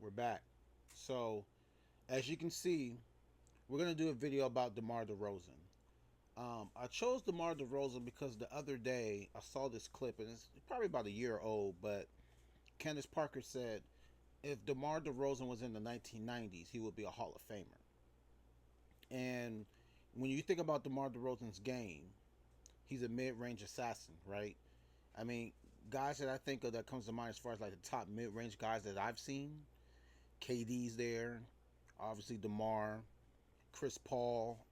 We're back. So, as you can see, we're going to do a video about Demar DeRozan. I chose Demar DeRozan because the other day I saw this clip, and it's probably about a year old, but Candace Parker said if DeMar DeRozan was in the 1990s, he would be a Hall of Famer. And when you think about DeMar DeRozan's game, he's a mid-range assassin, right? I mean, guys that I think of that comes to mind as far as like the top mid-range guys that I've seen, KD's there, obviously DeMar, Chris Paul,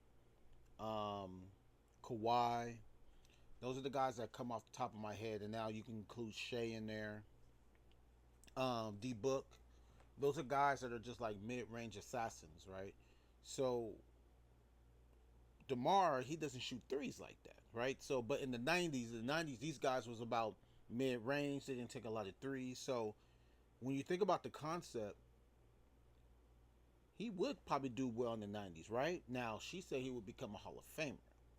Kawhi. Those are the guys that come off the top of my head, and now you can include Shea in there. D Book. Those are guys that are just like mid-range assassins, right? So DeMar, he doesn't shoot threes like that, right? So, but in the 90s, these guys was about mid-range. They didn't take a lot of threes. So when you think about the concept, he would probably do well in the 90s, right? Now, she said he would become a Hall of Famer.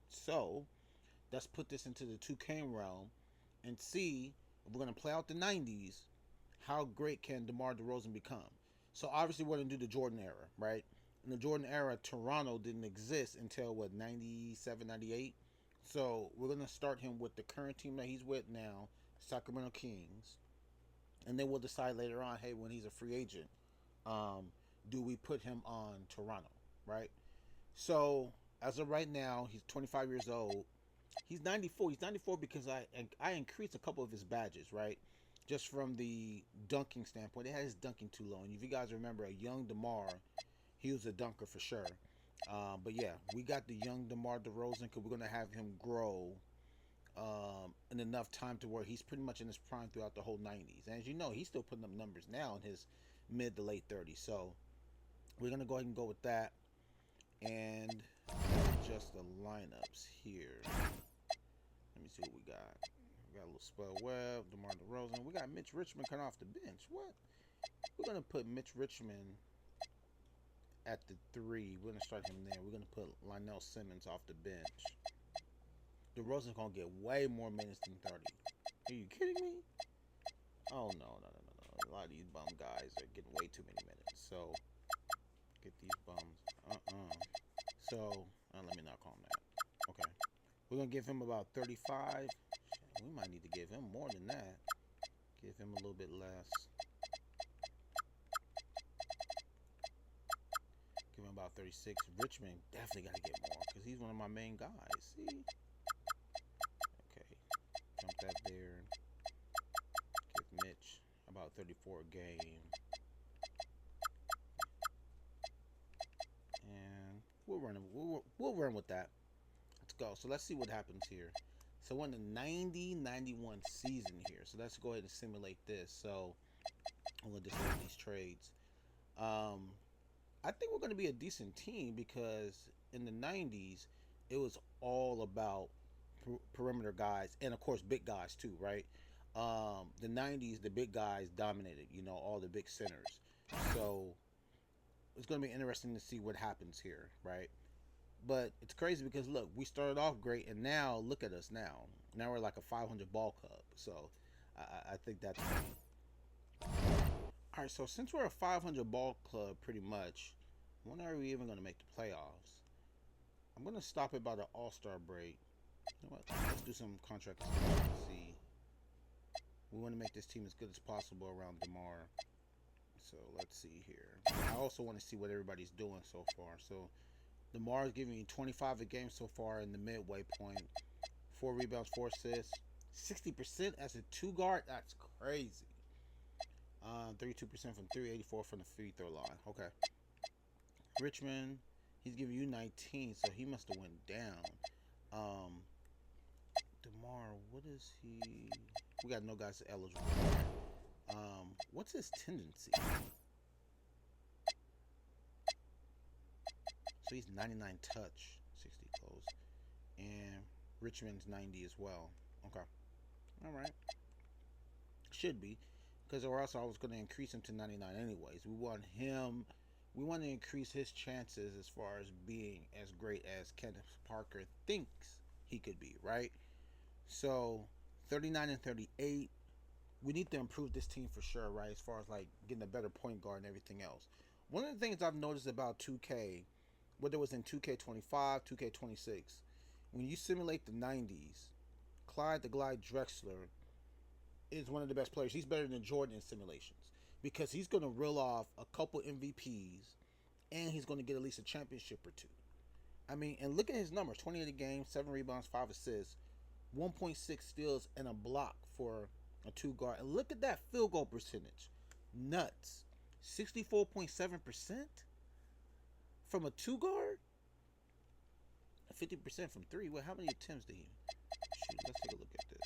So let's put this into the 2K realm and see if we're going to play out the 90s, how great can DeMar DeRozan become? So obviously we're going to do the Jordan era, right? In the Jordan era, Toronto didn't exist until, 97, 98? So we're going to start him with the current team that he's with now, Sacramento Kings. And then we'll decide later on, hey, when he's a free agent, do we put him on Toronto, right? So as of right now, he's 25 years old. He's 94. He's 94 because I increased a couple of his badges, right? Just from the dunking standpoint. They had his dunking too low. And if you guys remember, a young DeMar, he was a dunker for sure. But yeah, we got the young DeMar DeRozan because we're going to have him grow in enough time to where he's pretty much in his prime throughout the whole 90s. And as you know, he's still putting up numbers now in his mid to late 30s. So we're going to go ahead and go with that. And adjust the lineups here. Let me see what we got. We got a little Spell Webb, DeMar DeRozan. We got Mitch Richmond coming off the bench. What? We're going to put Mitch Richmond at the 3. We're going to start him there. We're going to put Lionel Simmons off the bench. DeRozan's going to get way more minutes than 30. Are you kidding me? Oh, no. A lot of these bum guys are getting way too many minutes. So, get these bums. So, let me not call him that. Okay. We're going to give him about 35. Shit, we might need to give him more than that. Give him a little bit less. Give him about 36. Richmond definitely got to get more because he's one of my main guys. See? Okay. Jump that there. Give Mitch about 34 a game. And we'll run with that. Let's go. So let's see what happens here. So we're in the 90-91 season here. So let's go ahead and simulate this. So I'm going to display these trades. I think we're going to be a decent team because in the 90s, it was all about perimeter guys and, of course, big guys too, right? The 90s, the big guys dominated, all the big centers. So it's going to be interesting to see what happens here, right? But it's crazy because, look, we started off great, and now, look at us now. Now we're like a 500 ball club. So I think that's funny. All right, so since we're a 500 ball club pretty much, when are we even going to make the playoffs? I'm going to stop it by the All-Star break. You know what? Let's do some contract extensions. See. We want to make this team as good as possible around DeMar. So let's see here. I also want to see what everybody's doing so far. So DeMar is giving me 25 a game so far in the midway point. 4 rebounds, 4 assists. 60% as a 2 guard. That's crazy. 32% from 3, 84 from the free throw line. Okay. Richmond, he's giving you 19, so he must have went down. DeMar, what is he? We got no guys eligible. What's his tendency? So he's 99 touch, 60 close. And Richmond's 90 as well. Okay. All right. Should be. Because or else I was going to increase him to 99 anyways. We want to increase his chances as far as being as great as Kenneth Parker thinks he could be, right? So 39 and 38. we need to improve this team for sure, right? As far as like getting a better point guard and everything else. One of the things I've noticed about 2K, whether it was in 2K25, 2K26, when you simulate the 90s, Clyde the Glide Drexler is one of the best players. He's better than Jordan in simulations because he's going to reel off a couple MVPs and he's going to get at least a championship or two. I mean, and look at his numbers: 28 a game, 7 rebounds, 5 assists, 1.6 steals, and a block for a two guard. And look at that field goal percentage. Nuts. 64.7% from a two guard? 50% from three. Well, how many attempts did he? Shoot, let's take a look at this.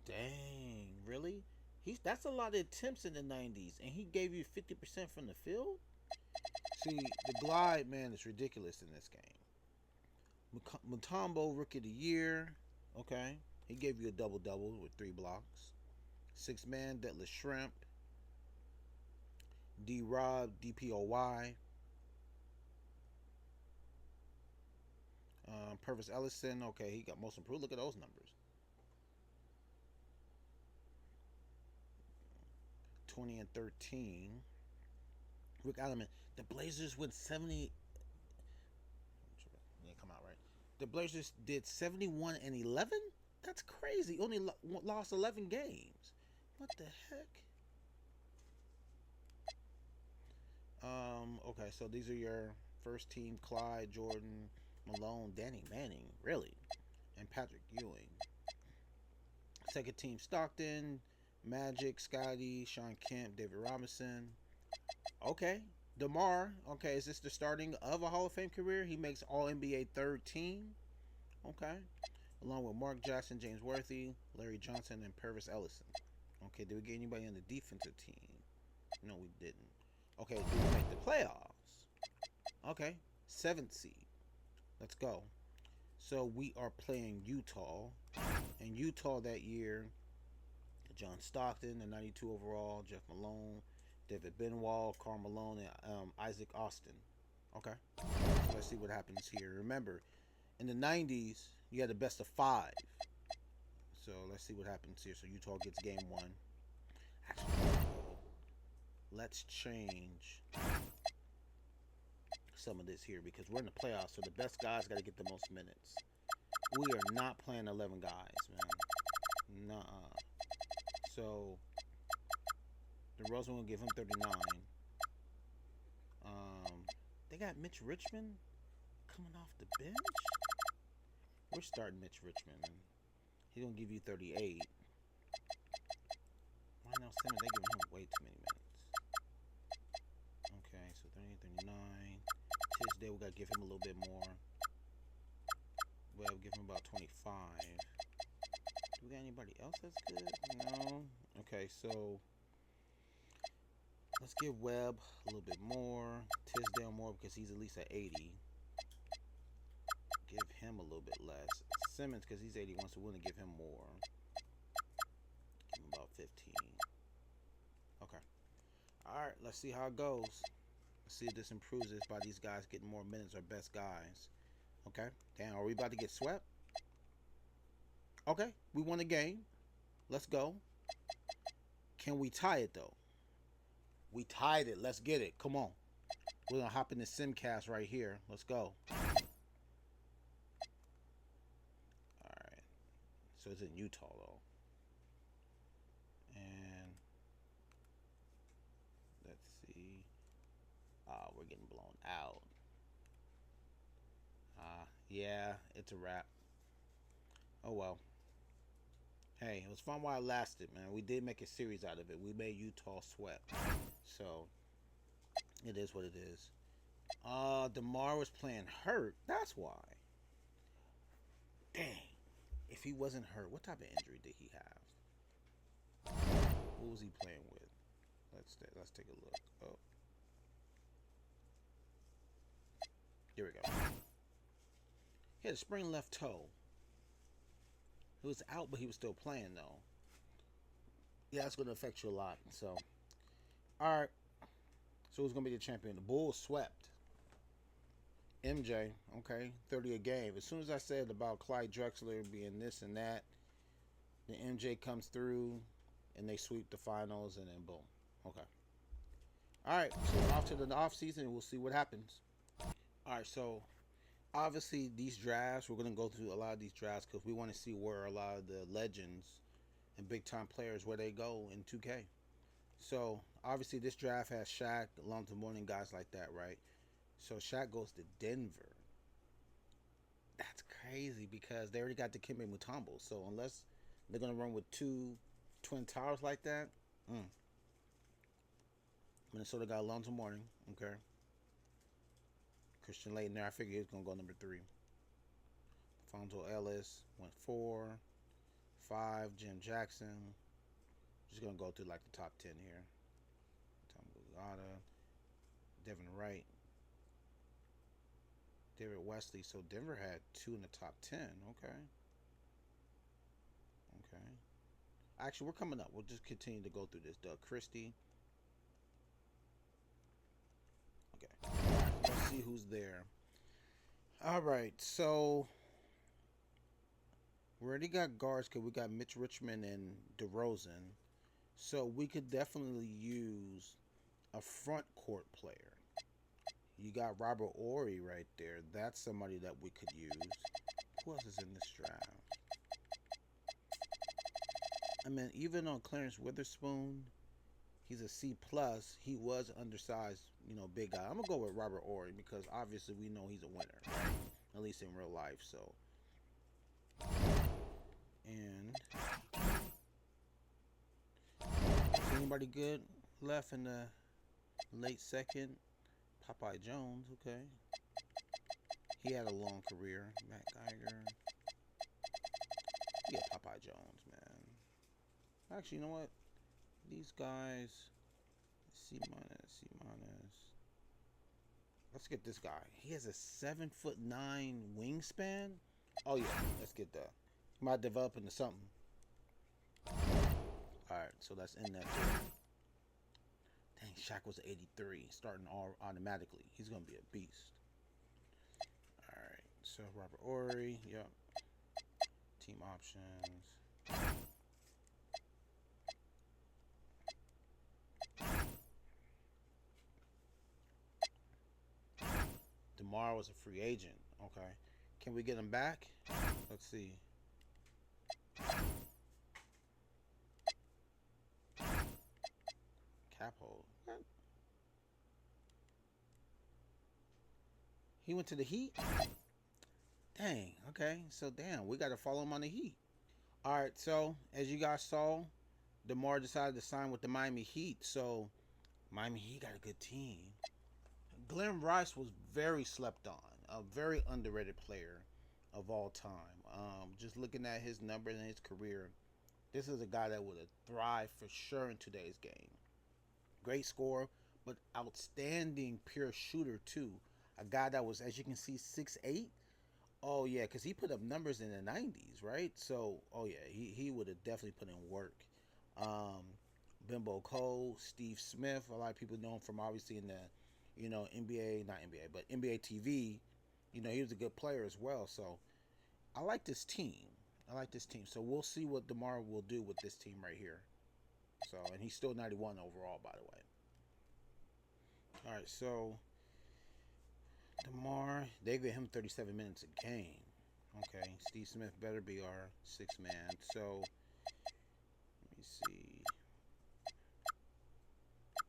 Dang, really? That's a lot of attempts in the 90s, and he gave you 50% from the field? See, the glide, man, is ridiculous in this game. Mutombo, Rookie of the Year. Okay. He gave you a double-double with 3 blocks. 6-man, Detlef Shrimp. D-Rob, DPOY. Purvis Ellison. Okay, he got most improved. Look at those numbers. 20 and 13. Rick Allen. The Blazers went 70. Didn't come out right. The Blazers did 71 and 11. That's crazy. Only lost 11 games. What the heck? Okay, so these are your first team: Clyde, Jordan, Malone, Danny Manning, really, and Patrick Ewing. Second team: Stockton, Magic, Scotty, Sean Kemp, David Robinson. Okay. DeMar, okay, is this the starting of a Hall of Fame career? He makes All-NBA third team. Okay. Along with Mark Jackson, James Worthy, Larry Johnson, and Purvis Ellison. Okay, did we get anybody on the defensive team? No, we didn't. Okay, did we make the playoffs? Okay, 7th seed. Let's go. So we are playing Utah. And Utah that year, John Stockton, the 92 overall, Jeff Malone, David Benwall, Karl Malone, and Isaac Austin. Okay. So let's see what happens here. Remember, in the 90s, you had the best of 5. So let's see what happens here. So Utah gets game 1. Actually, let's change some of this here because we're in the playoffs. So the best guys got to get the most minutes. We are not playing 11 guys, man. Nuh-uh. So DeRozan will give him 39. They got Mitch Richmond coming off the bench. We're starting Mitch Richmond. He's gonna give you 38. Lionel Simmons, they giving him way too many minutes. Okay, so 38, 39. Tisdale, we gotta give him a little bit more. Webb, give him about 25. Do we got anybody else that's good? No. Okay, so let's give Webb a little bit more. Tisdale more because he's at least at 80. Give him a little bit less. Simmons because he's 81, so we're going to give him more. Give him about 15. Okay. Alright, let's see how it goes. Let's see if this improves this by these guys getting more minutes or best guys. Okay. Damn, are we about to get swept? Okay, we won the game. Let's go. Can we tie it, though? We tied it. Let's get it. Come on. We're going to hop in the Simcast right here. Let's go. Alright. So it's in Utah, though. And let's see. We're getting blown out. Yeah, it's a wrap. Oh, well. Hey, it was fun while it lasted, man. We did make a series out of it. We made Utah sweat. So, it is what it is. DeMar was playing hurt. That's why. Dang. If he wasn't hurt, what type of injury did he have? What was he playing with? Let's take a look. Oh. Here we go. He had a sprained left toe. He was out, but he was still playing, though. Yeah, that's going to affect you a lot. So, all right. So, who's going to be the champion? The Bulls swept. MJ, okay, 30 a game. As soon as I said about Clyde Drexler being this and that, The MJ comes through, and they sweep the finals, and then boom. Okay. All right. So off to the off season, we'll see what happens. All right. So obviously these drafts, we're gonna go through a lot of these drafts because we want to see where a lot of the legends and big time players where they go in 2K. So obviously this draft has Shaq, Alonzo Mourning, guys like that, right? So Shaq goes to Denver. That's crazy because they already got the Dikembe Mutombo. So unless they're gonna run with two twin towers like that, Minnesota got Alonzo Mourning. Okay. Christian Layton there. I figured he was gonna go number 3. Fonzo Ellis went 4, 5. Jim Jackson. Just gonna go through like the top 10 here. Tom Gulata, Devin Wright, David Wesley. So Denver had 2 in the top 10. Okay. Okay. Actually, we're coming up. We'll just continue to go through this. Doug Christie. Okay. Let's see who's there. All right. So we already got guards because we got Mitch Richmond and DeRozan. So we could definitely use a front court player. You got Robert Horry right there. That's somebody that we could use. Who else is in this draft? I mean, even on Clarence Witherspoon, he's a C+. He was undersized, big guy. I'm going to go with Robert Horry because obviously we know he's a winner, right? At least in real life, so. And anybody good left in the late second? Popeye Jones, okay. He had a long career. Matt Geiger. Yeah, Popeye Jones, man. Actually, you know what? These guys, C-. Let's get this guy. He has a 7'9" wingspan. Oh yeah, let's get that. Might develop into something. Alright, so that's in that too. Dang, Shaq was 83, starting all automatically. He's gonna be a beast. Alright, so Robert Horry, yep. Team options. DeMar was a free agent. Okay. Can we get him back? Let's see. Cap hold. He went to the Heat? Dang. Okay. So, damn. We got to follow him on the Heat. All right. So, as you guys saw, DeMar decided to sign with the Miami Heat. So, Miami Heat got a good team. Glenn Rice was very slept on. A very underrated player of all time. Just looking at his numbers and his career, this is a guy that would have thrived for sure in today's game. Great scorer, but outstanding pure shooter too. A guy that was, as you can see, 6'8". Oh yeah, because he put up numbers in the 90s, right? So, oh yeah, he would have definitely put in work. Bimbo Cole, Steve Smith. A lot of people know him from obviously in the, NBA, not NBA, but NBA TV. He was a good player as well. So, I like this team. So we'll see what DeMar will do with this team right here. So, and he's still 91 overall, by the way. All right, so DeMar, they give him 37 minutes a game. Okay, Steve Smith better be our 6th man. So, let me see.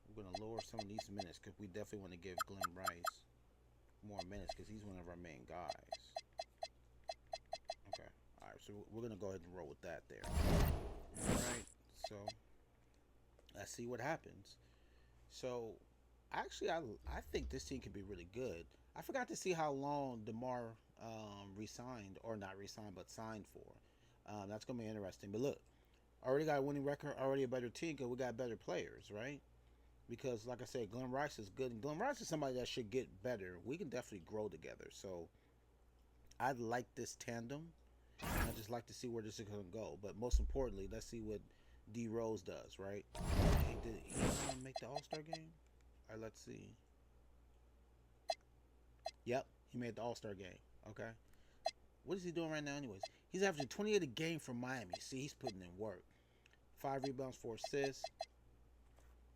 We're going to lower some of these minutes because we definitely want to give Glenn Rice more minutes because he's one of our main guys. Okay, all right, so we're going to go ahead and roll with that there. All right, so let's see what happens. So, actually, I think this team could be really good. I forgot to see how long DeMar resigned, or not resigned, but signed for. That's going to be interesting. But look, already got a winning record, already a better team because we got better players, right? Because, like I said, Glenn Rice is good. And Glenn Rice is somebody that should get better. We can definitely grow together. So, I like this tandem. And I just like to see where this is going to go. But most importantly, let's see what D Rose does, right? Did he make the All-Star game? All right, let's see. Yep, he made the All-Star game. Okay. What is he doing right now, anyways? He's averaging 28 a game for Miami. See, he's putting in work. 5 rebounds, 4 assists.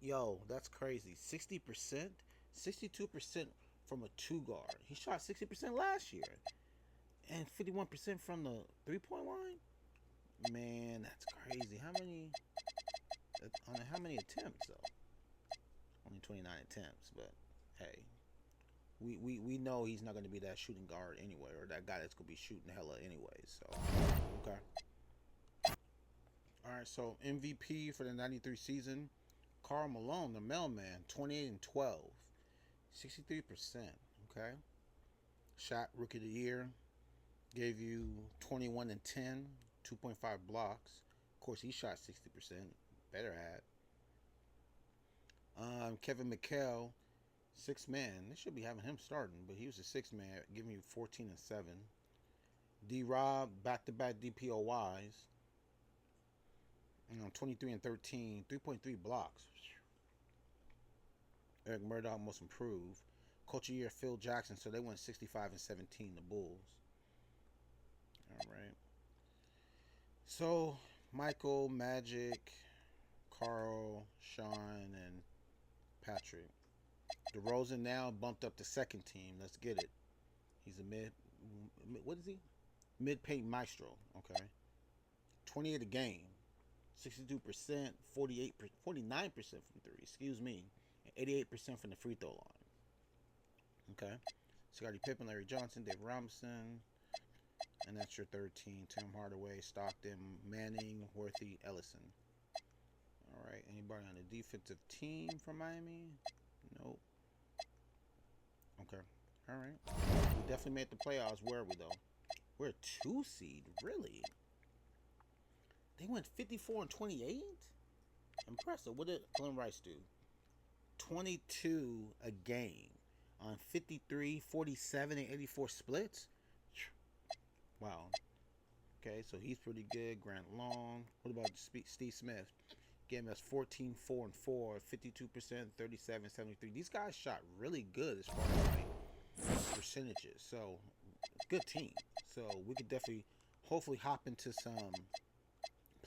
Yo, that's crazy. 60%, 62% from a two guard. He shot 60% last year, and 51% from the 3-point line. Man, that's crazy. How many? On how many attempts though? Only 29 attempts, but hey, we know he's not going to be that shooting guard anyway, or that guy that's going to be shooting hella anyway. So okay. All right, so MVP for the '93 season, Karl Malone, the mailman, 28 and 12, 63%. Okay. Shot Rookie of the Year, gave you 21 and 10, 2.5 blocks. Of course, he shot 60%. Better at. Kevin McHale, 6-man. They should be having him starting, but he was a 6-man, giving you 14 and 7. D-Rob, back-to-back DPOYs. 23 and 13, 3.3 blocks. Eric Murdoch, most improved. Coach of the Year, Phil Jackson. So they went 65 and 17, the Bulls. All right. So Michael, Magic, Carl, Sean, and Patrick. DeRozan now bumped up to second team. Let's get it. He's a what is he? Mid-paint maestro. Okay. 28 a game. 62%, 49% from three. Excuse me. And 88% from the free throw line. Okay. Scottie Pippen, Larry Johnson, Dave Robinson. And that's your third team. Tim Hardaway, Stockton, Manning, Worthy, Ellison. All right. Anybody on the defensive team from Miami? Nope. Okay. All right. We definitely made the playoffs. Where are we, though? We're a 2 seed. Really? They went 54 and 28? Impressive. What did Glenn Rice do? 22 a game on 53, 47, and 84 splits? Wow. Okay, so he's pretty good. Grant Long. What about Steve Smith? Gave us 14, 4, and 4, 52%, 37, 73. These guys shot really good as far as like percentages. So, good team. So, we could definitely, hopefully, hop into some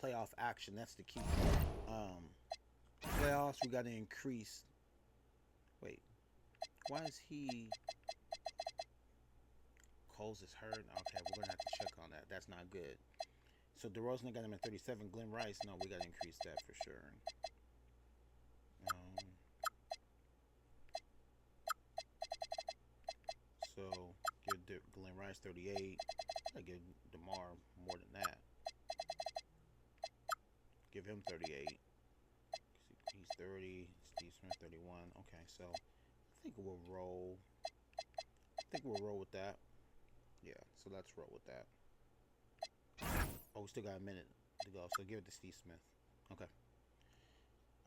playoff action. That's the key. Playoffs, we got to increase. Wait. Why is he... Coles is hurt. Okay, we're going to have to check on that. That's not good. So DeRozan got him at 37. Glenn Rice, no, we got to increase that for sure. So give Glenn Rice 38. I give DeMar more than that. Give him 38. He's 30. Steve Smith 31. Okay, so I think we'll roll. With that. Yeah, so let's roll with that. Oh, we still got a minute to go, so give it to Steve Smith. Okay.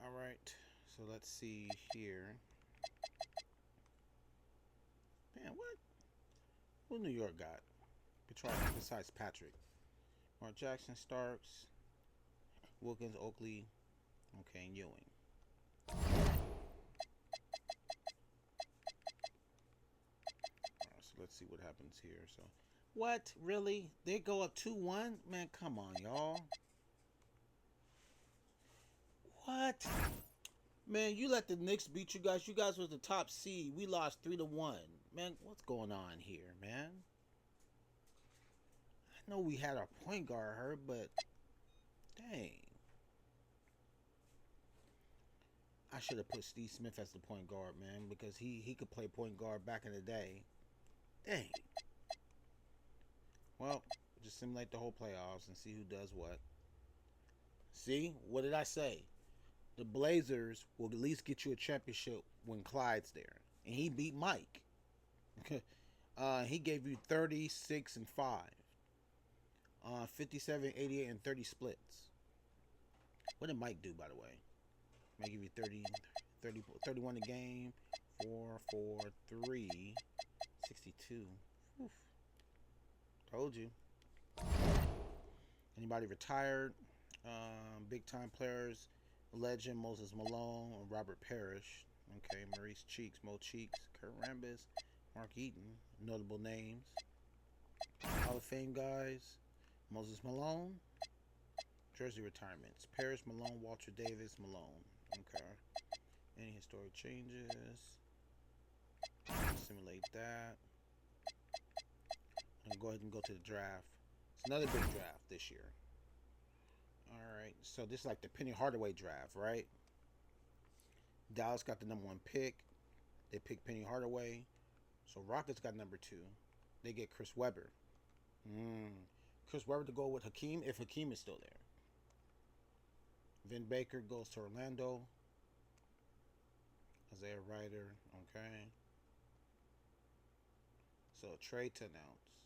All right, so let's see here. Man, what New York got? Besides Patrick. Mark Jackson, Starks, Wilkins, Oakley, okay, and Ewing. Let's see what happens here. So, what? Really? They go up 2-1? Man, come on, y'all. What? Man, you let the Knicks beat you guys. You guys was the top seed. We lost 3-1. Man, what's going on here, man? I know we had our point guard hurt, but dang. I should have put Steve Smith as the point guard, man, because he could play point guard back in the day. Dang. Well, just simulate the whole playoffs and see who does what. See? What did I say? The Blazers will at least get you a championship when Clyde's there. And he beat Mike. He gave you 36 and 5. 57, 88, and 30 splits. What did Mike do, by the way? Mike give you 31 a game. 4, 4, 3. 62. Oof. Told you. Anybody retired? Big time players. Legend Moses Malone, Robert Parrish. Okay, Maurice Cheeks, Mo Cheeks, Kurt Rambis, Mark Eaton. Notable names. Hall of Fame guys: Moses Malone. Jersey retirements: Paris, Malone, Walter Davis, Malone. Okay. Any historic changes? Simulate that. And go ahead and go to the draft. It's another big draft this year. Alright, so this is like the Penny Hardaway draft, right? Dallas got the #1 pick. They pick Penny Hardaway. So Rockets got #2. They get Chris Webber. Chris Webber to go with Hakeem if Hakeem is still there. Vin Baker goes to Orlando. Isaiah Ryder, okay. So trade to announce.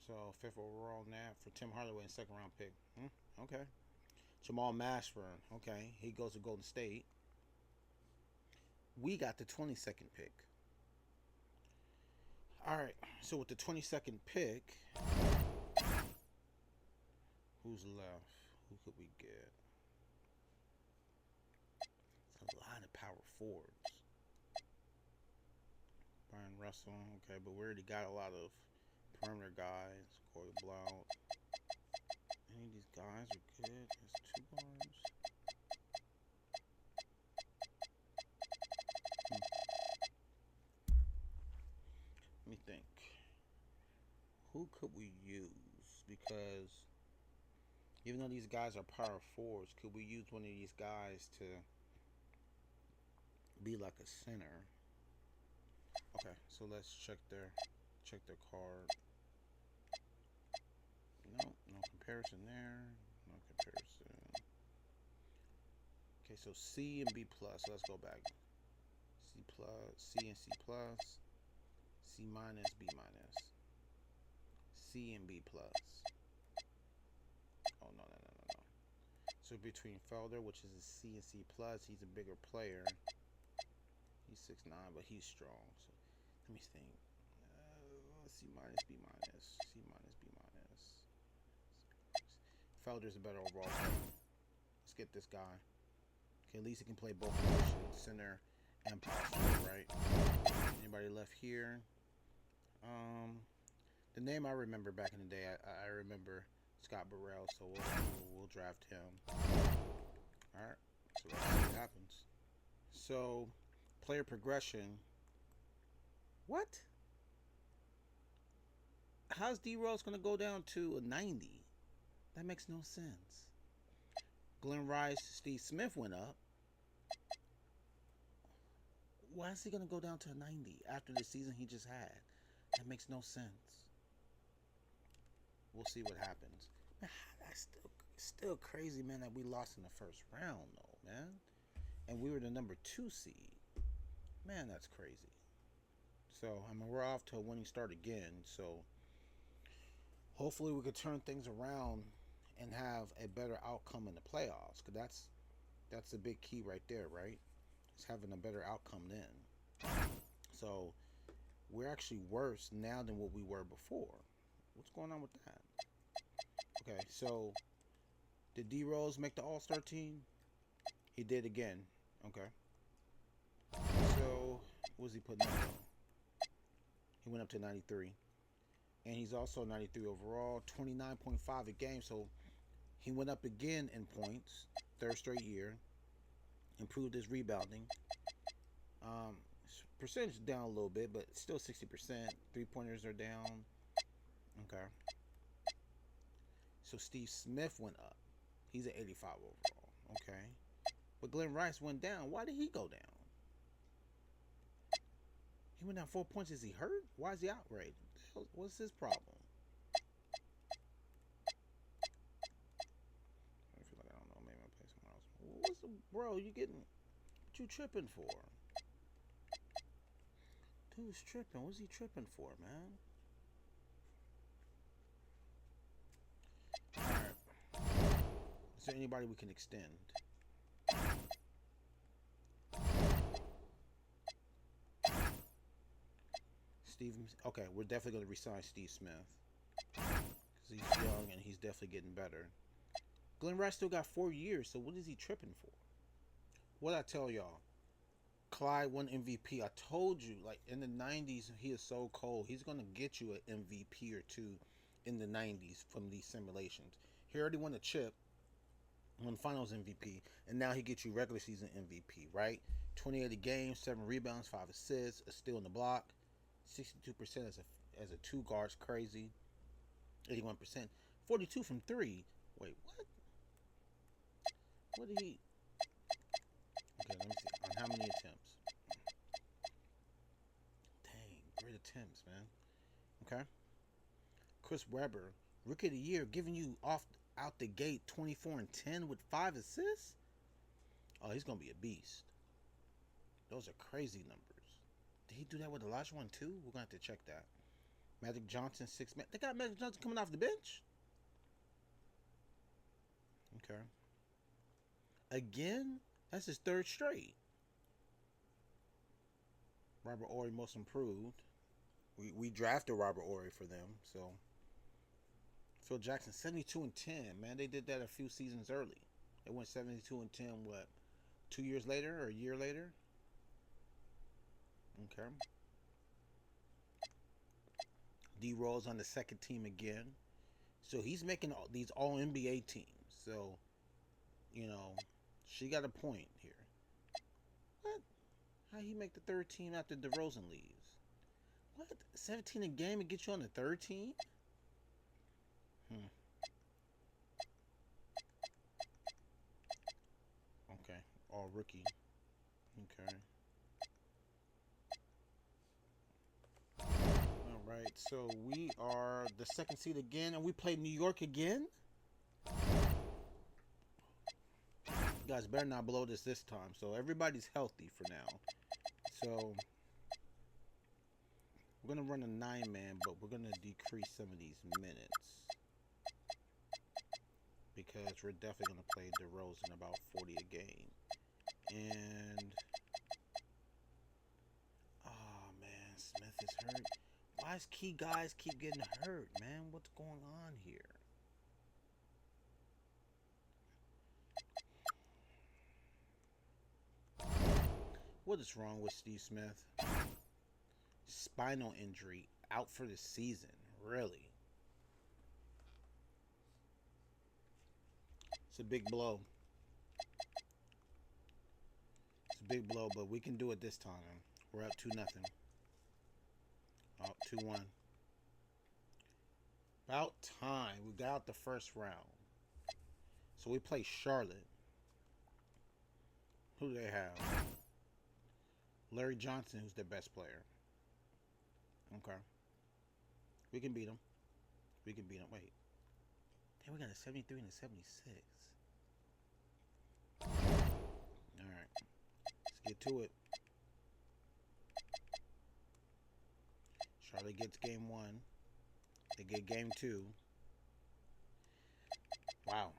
So 5th overall now for Tim Hardaway and 2nd round pick. Okay. Jamal Mashburn, okay. He goes to Golden State. We got the 22nd pick. Alright, so with the 22nd pick, who's left? Who could we get? It's a lot of power forwards. Brian Russell, okay, but we already got a lot of perimeter guys. Corey Blount. Any of these guys are good. There's 2 guards. Let me think. Who could we use? Because even though these guys are power forwards, could we use one of these guys to be like a center? Okay, so let's check their card. No comparison there. No comparison. Okay, so C and B plus. So let's go back. C plus, C and C plus, C minus, B minus, C and B plus. Oh no. So between Felder, which is a C and C plus, he's a bigger player. He's 6'9", but he's strong. So let me think. C minus, B minus, C minus, B minus. Felder's a better overall player. Let's get this guy. Okay, at least he can play both positions, center and power forward, right? Anybody left here? The name I remember back in the day, I remember Scott Burrell, so we'll draft him. All right, so let's see what happens. So, player progression. What? How's D-Rose going to go down to a 90? That makes no sense. Glenn Rice, Steve Smith went up. Why is he going to go down to a 90 after the season he just had? That makes no sense. We'll see what happens. Man, that's still crazy, man, that we lost in the first round, though, man. And we were the #2 seed. Man, that's crazy. So, I mean, we're off to a winning start again. So, hopefully we could turn things around and have a better outcome in the playoffs. Because that's a big key right there, right? It's having a better outcome then. So, we're actually worse now than what we were before. What's going on with that? Okay, so did D-Rose make the All-Star team? He did again. Okay. So, what was he putting up though? He went up to 93. And he's also 93 overall, 29.5 a game. So, he went up again in points, 3rd straight year. Improved his rebounding. Percentage down a little bit, but still 60%. 3-pointers are down. Okay. So Steve Smith went up. He's at 85 overall. Okay. But Glenn Rice went down. Why did he go down? He went down 4 points. Is he hurt? Why is he out right? What's his problem? I feel like I don't know. Maybe I'll play somewhere else. What's the, bro? You getting? What you tripping for? Dude's tripping. What's he tripping for, man? Alright. Is there anybody we can extend? Okay, we're definitely going to resign Steve Smith. Because he's young and he's definitely getting better. Glenn Rice still got 4 years, so what is he tripping for? What I tell y'all? Clyde won MVP. I told you, like in the 90s, he is so cold. He's going to get you an MVP or two in the 90s from these simulations. He already won a chip, won Finals MVP, and now he gets you regular season MVP, right? 28 a game, 7 rebounds, 5 assists, a steal in the block, 62% as a two guard's crazy, 81%, 42 from three. Wait, what? What did he? Okay, let me see. On how many attempts? Dang, great attempts, man. Okay. Chris Webber, Rookie of the Year, giving you out the gate 24 and 10 with 5 assists. Oh, he's gonna be a beast. Those are crazy numbers. Did he do that with Elijah one too? We're gonna have to check that. Magic Johnson, 6 man. They got Magic Johnson coming off the bench. Okay. Again, that's his third straight. Robert Horry, most improved. We drafted Robert Horry for them, so. Phil Jackson, 72 and 10. Man, they did that a few seasons early. They went 72 and 10, what, 2 years later or a year later? Okay. DeRozan on the second team again. So he's making these all NBA teams. So, you know, she got a point here. What? How he make the third team after DeRozan leaves? What? 17 a game and get you on the third team? Okay. All rookie. Okay. Alright, so we are the second seed again, and we play New York again? You guys better not blow this time, so everybody's healthy for now. So, we're going to run a 9-man, but we're going to decrease some of these minutes. Because we're definitely going to play DeRozan about 40 a game. And, oh man, Smith is hurt. Why is key guys keep getting hurt, man? What's going on here? What is wrong with Steve Smith? Spinal injury, out for the season. Really? It's a big blow. It's a big blow, but we can do it this time. We're up 2-0. Oh, 2-1. About time. We got out the first round. So we play Charlotte. Who do they have? Larry Johnson, who's their best player. Okay. We can beat them. We can beat them. Wait. Hey, we got a 73 and a 76. Alright. Let's get to it. Charlotte gets game 1. They get game 2. Wow.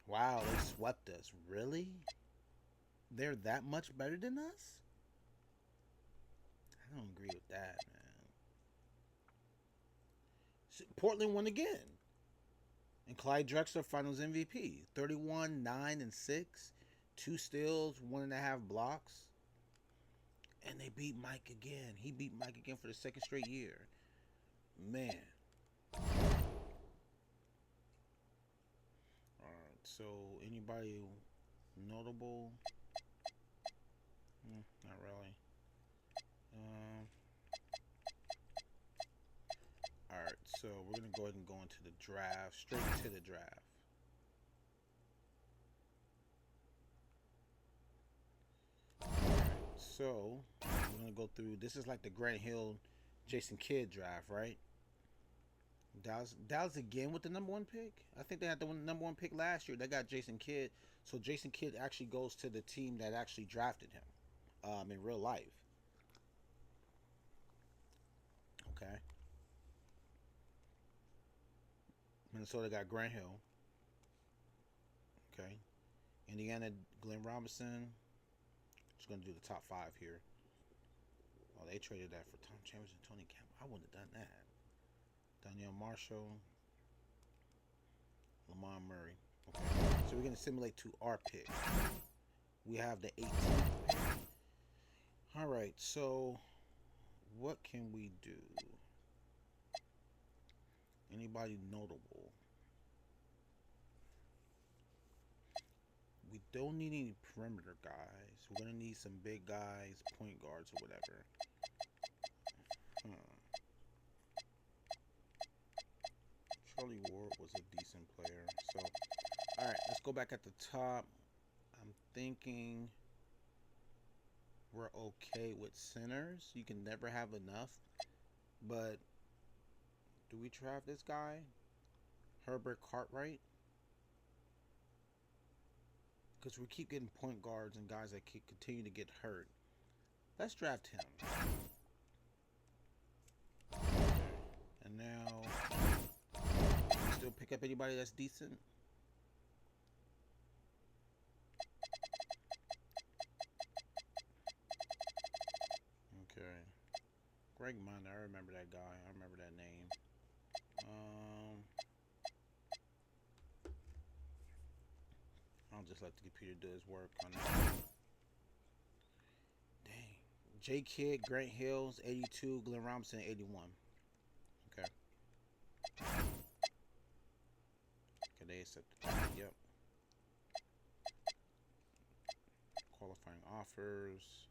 Wow, they swept us. Really? They're that much better than us? I don't agree with that, man. Portland won again. And Clyde Drexler Finals MVP. 31, 9, and 6. 2 steals, 1.5 blocks. And they beat Mike again. He beat Mike again for the second straight year. Man. Alright, so anybody notable? Not really. Alright, so we're going to go ahead and go into the draft. Straight to the draft. So, we're going to go through, this is like the Grant Hill, Jason Kidd draft, right? Dallas again with the number 1 pick? I think they had the number 1 pick last year. They got Jason Kidd. So Jason Kidd actually goes to the team that actually drafted him in real life. Okay. Minnesota got Grant Hill. Okay. Indiana, Glenn Robinson. Just going to do the top 5 here. Oh, they traded that for Tom Chambers and Tony Campbell. I wouldn't have done that. Danielle Marshall. Lamar Murray. Okay. So we're going to simulate to our pick. We have the 18th pick. All right, so what can we do? Anybody notable? We don't need any perimeter guys. We're gonna need some big guys, point guards or whatever. Charlie Ward was a decent player. So, all right, let's go back at the top. I'm thinking we're okay with centers. You can never have enough. But do we draft this guy? Herbert Cartwright? Because we keep getting point guards and guys that continue to get hurt. Let's draft him. And now, still pick up anybody that's decent? Okay. Greg Minor, I remember that guy. I remember that name. I'll just let the computer do his work on that. Dang. J. Kidd, Grant Hills, 82. Glenn Robinson, 81. Okay. Okay, they accepted that. Yep. Qualifying offers.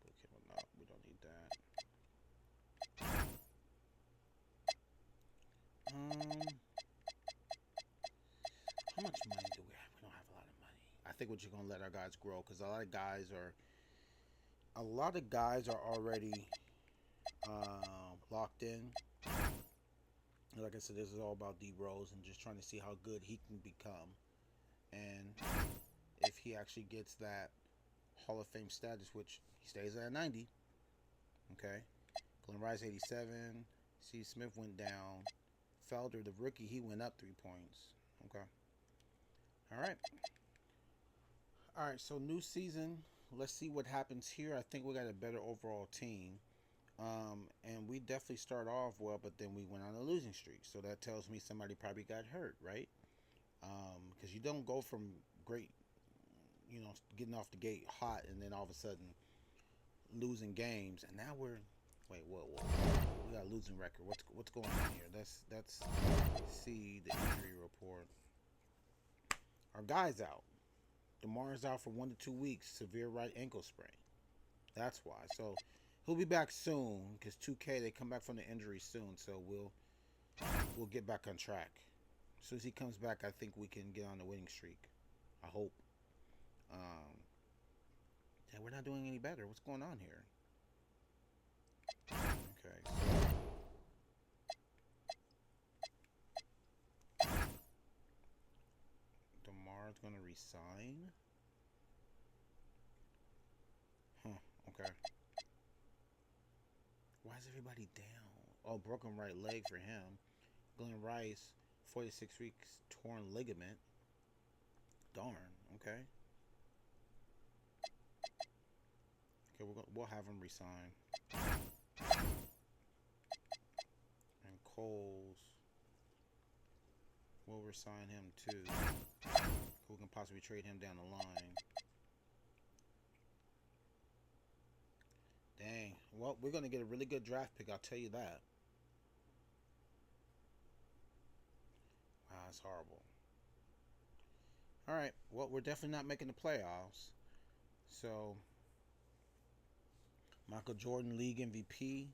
Okay, well, no, we don't need that. How much money do we have? We don't have a lot of money. I think we're just gonna let our guys grow because a lot of guys are already locked in. Like I said, this is all about DeRozan, just trying to see how good he can become, and if he actually gets that Hall of Fame status, which he stays at 90. Okay, Glenn Rice 87. C. Smith went down. Felder, the rookie, he went up 3 points. Okay. All right. All right, so new season. Let's see what happens here. I think we got a better overall team. And we definitely start off well, but then we went on a losing streak. So that tells me somebody probably got hurt, right? Because you don't go from great, getting off the gate hot and then all of a sudden losing games. And now we're, wait, whoa. We got a losing record. What's going on here? Let's see the injury report. Our guy's out. DeMar's out for 1 to 2 weeks. Severe right ankle sprain. That's why. So he'll be back soon because 2K, they come back from the injury soon. So we'll get back on track. As soon as he comes back, I think we can get on the winning streak. I hope. Yeah, we're not doing any better. What's going on here? Okay. DeMar's gonna resign. Okay. Why is everybody down? Oh, broken right leg for him. Glenn Rice, 46 weeks, torn ligament. Darn. Okay. Okay, we'll have him resign. And Coles, we'll resign him too. We can possibly trade him down the line. Dang. Well, we're going to get a really good draft pick, I'll tell you that. Wow, that's horrible. Alright, well, we're definitely not making the playoffs. So, Michael Jordan, league MVP,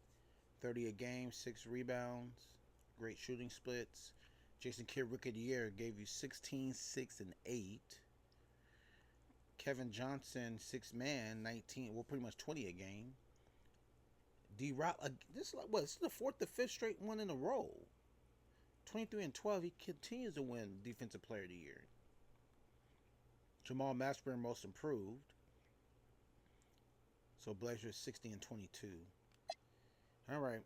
30 a game, 6 rebounds, great shooting splits. Jason Kidd, Rookie of the Year, gave you 16, 6, and 8. Kevin Johnson, 6-man, 19, well, pretty much 20 a game. This is the 4th or 5th straight one in a row. 23 and 12, he continues to win Defensive Player of the Year. Jamal Mashburn, Most Improved. So Blazers 60 and 22. All right.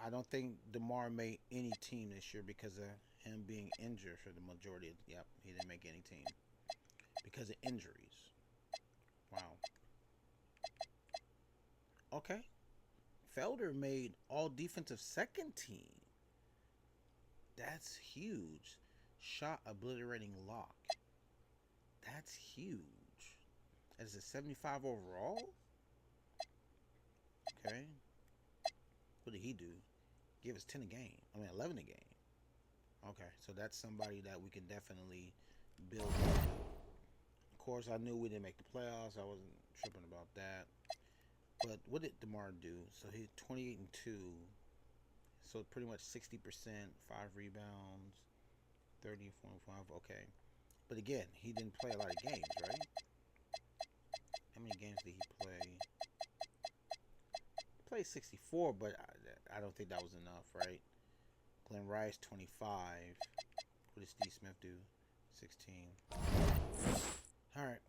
I don't think DeMar made any team this year because of him being injured for the majority of. Yep, he didn't make any team because of injuries. Wow. Okay. Felder made all defensive second team. That's huge. Shot obliterating lock. That's huge. Is it 75 overall? Okay. What did he do? Give us 10 a game. I mean, 11 a game. Okay, so that's somebody that we can definitely build up. Of course, I knew we didn't make the playoffs. I wasn't tripping about that. But what did Demar do? So he's 28 and 2. So pretty much 60%, 5 rebounds, 30 and 45. Okay. But again, he didn't play a lot of games, right? How many games did he play? He played 64, but I don't think that was enough, right? Glenn Rice, 25. What did Steve Smith do? 16. Alright,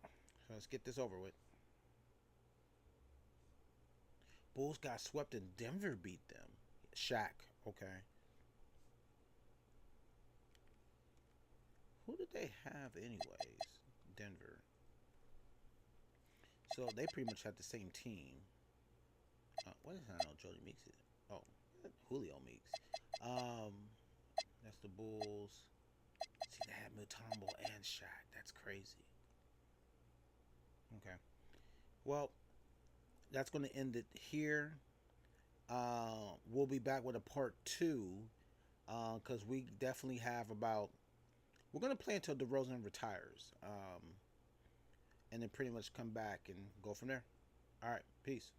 so let's get this over with. Bulls got swept and Denver beat them. Shaq, okay. Who did they have anyways? Denver. So they pretty much had the same team. What is I know Jody Meeks is? Oh, Julio Meeks. That's the Bulls. See, they had Mutombo and Shaq. That's crazy. Okay. Well, that's going to end it here. We'll be back with a part 2 because we definitely have about. We're going to play until DeRozan retires, and then pretty much come back and go from there. All right, peace.